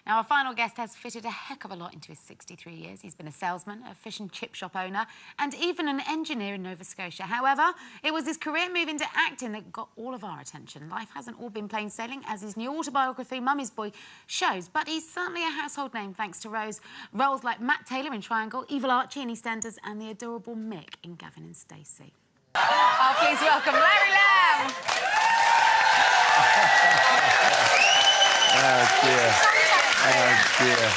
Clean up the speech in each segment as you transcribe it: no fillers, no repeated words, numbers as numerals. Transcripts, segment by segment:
Now, our final guest has fitted a heck of a lot into his 63 years. He's been a salesman, a fish and chip shop owner, and even an engineer in Nova Scotia. However, it was his career move into acting that got all of our attention. Life hasn't all been plain sailing, as his new autobiography, Mummy's Boy, shows, but he's certainly a household name thanks to roles like Matt Taylor in Triangle, Evil Archie in EastEnders, and the adorable Mick in Gavin and Stacey. Oh, please welcome Larry Lamb. Oh dear. Oh dear.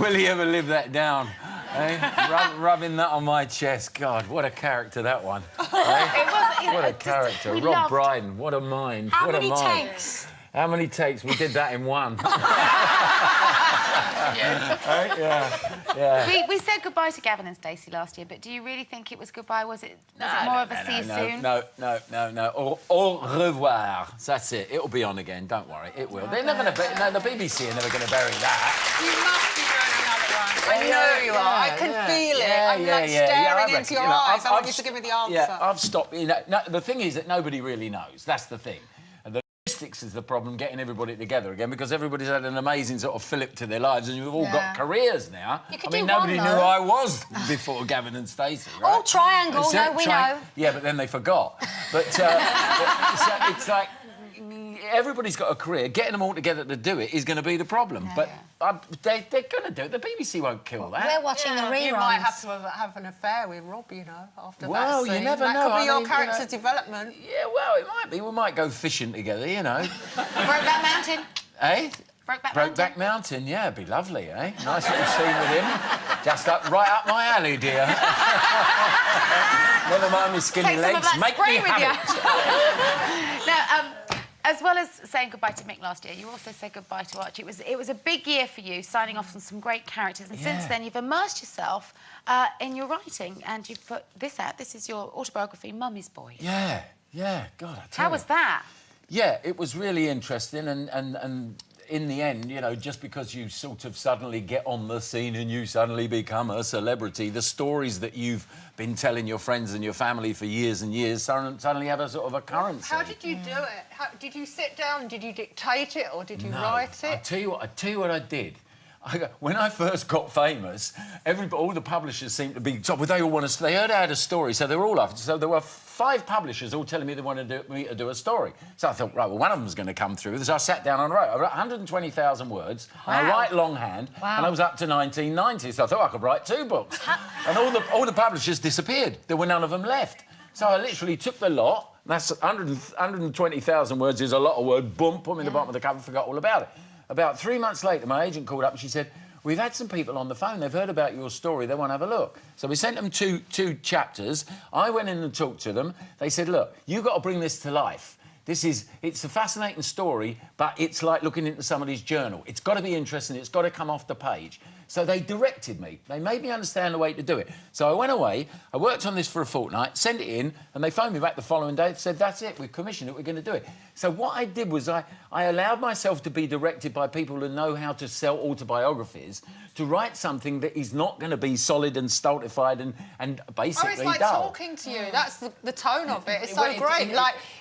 Will he ever live that down? Eh? Rubbing that on my chest. God, what a character that one. Eh? What a character. Rob Brydon, what a mind. How what many a mind. takes? How many takes? We did that in one. Yeah. We said goodbye to Gavin and Stacey last year, but do you really think it was goodbye? Was it more of a see you soon? No. Au revoir. That's it. It'll be on again. Don't worry. It will. They're never going to... No, the BBC are never going to bury that. You must be doing another one. I know you are. I can feel it. I'm like staring into your eyes. I want you to give me the answer. Yeah, I've stopped... no, the thing is that nobody really knows. That's the thing. Logistics is the problem, getting everybody together again, because everybody's had an amazing sort of fillip to their lives, and you've all got careers now. I mean, nobody knew who I was before Gavin and Stacey, right? Oh, Triangle, no, we know. Yeah, but then they forgot. But it's like... Everybody's got a career. Getting them all together to do it is going to be the problem. But they're going to do it. The BBC won't kill that. We're watching the reruns. You might have to have an affair with Rob, you know, after that. Well, you never know. That could be your character development. Yeah, well, it might be. We might go fishing together, you know. Brokeback Mountain. Eh? Brokeback Mountain, yeah, it'd be lovely, eh? Nice little scene with him. Just right up my alley, dear. Never mind my skinny legs. Make me have it. Now, as well as saying goodbye to Mick last year, you also said goodbye to Archie. It was a big year for you, signing off on some great characters, and since then you've immersed yourself in your writing, and you've put this out. This is your autobiography, Mummy's Boy. Yeah. God, I tell you. How was that? Yeah, it was really interesting, and in the end, you know, just because you sort of suddenly get on the scene and you suddenly become a celebrity, the stories that you've been telling your friends and your family for years and years suddenly have a sort of a currency. How did you do it? Did you sit down, did you dictate it, or did you write it? I tell you what I did. When I first got famous, all the publishers seemed to be... They all want to... They heard I had a story, so they were all after. So there were 5 publishers all telling me they wanted me to do a story. So I thought, right, well, one of them's going to come through. So I sat down and wrote. I wrote 120,000 words. Wow. And I write longhand. Wow. And I was up to 1990, so I thought I could write 2 books. And all the publishers disappeared. There were none of them left. So I literally took the lot. That's 120,000 words is a lot of words. Boom, put them in the bottom of the cover, forgot all about it. About 3 months later, my agent called up and she said, we've had some people on the phone, they've heard about your story, they want to have a look. So we sent them two chapters. I went in and talked to them. They said, look, you've got to bring this to life. It's a fascinating story, but it's like looking into somebody's journal. It's got to be interesting, it's got to come off the page. So they directed me. They made me understand the way to do it. So I went away, I worked on this for a fortnight, sent it in, and they phoned me back the following day and said, that's it, we've commissioned it, we're going to do it. So what I did was I allowed myself to be directed by people who know how to sell autobiographies to write something that is not going to be solid and stultified and basically it's like dull. talking to you. That's the tone of it. It's so great.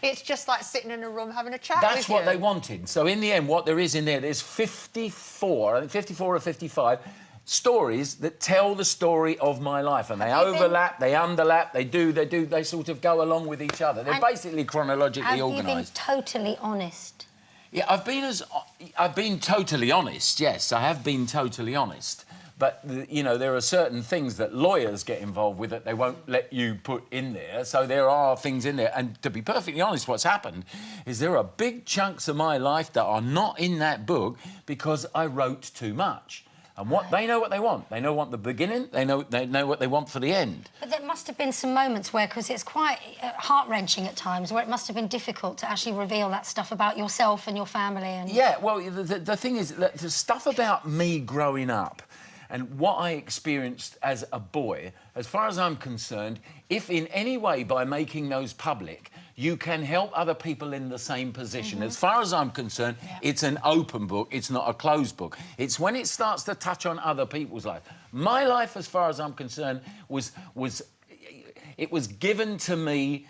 It's just like sitting in a room having a chat with you. That's what they wanted. So in the end, what there is in there's 54, I think 54 or 55, stories that tell the story of my life, and they overlap, they underlap, they sort of go along with each other. They're basically chronologically organised. Have you been totally honest? Yeah, I've been totally honest. Yes, I have been totally honest. But you know, there are certain things that lawyers get involved with that they won't let you put in there. So there are things in there. And to be perfectly honest, what's happened is there are big chunks of my life that are not in that book because I wrote too much. And they know what they want. They know what the beginning, they know what they want for the end. But there must have been some moments where, because it's quite heart-wrenching at times, where it must have been difficult to actually reveal that stuff about yourself and your family. And yeah, well, the thing is, the stuff about me growing up and what I experienced as a boy, as far as I'm concerned, if in any way by making those public, you can help other people in the same position. As far as I'm concerned, it's an open book, it's not a closed book. It's when it starts to touch on other people's life. My life, as far as I'm concerned, was given to me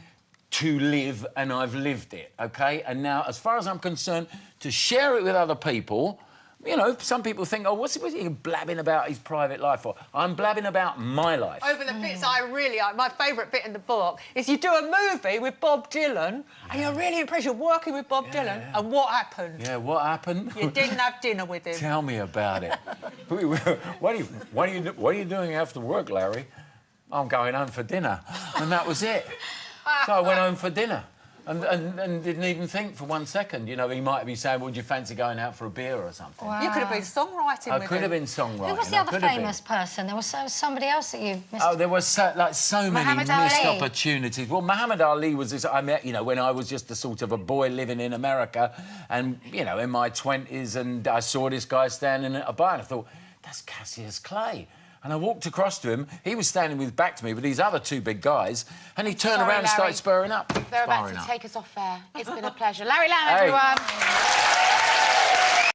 to live, and I've lived it, OK? And now, as far as I'm concerned, to share it with other people, you know, some people think, oh, what's he blabbing about his private life for? I'm blabbing about my life. Over the bits I really like, my favourite bit in the book is you do a movie with Bob Dylan and you're really impressed. You're working with Bob Dylan and what happened? Yeah, what happened? You didn't have dinner with him. Tell me about it. What are you doing after work, Larry? I'm going home for dinner. And that was it. So I went home for dinner. And didn't even think for 1 second. You know, he might be saying, would you fancy going out for a beer or something? Wow. You could have been songwriting with him. I could have been songwriting. Who was the other famous person? There was somebody else that you missed. Oh, there was so many Muhammad missed Ali. opportunities. Well, Muhammad Ali was this... I met, you know, when I was just a sort of a boy living in America and, you know, in my 20s, and I saw this guy standing at a bar and I thought, that's Cassius Clay. And I walked across to him. He was standing with back to me with these other two big guys, and he turned around and started spurring up. They're about to take us off air. It's been a pleasure. Larry Lamb, everyone.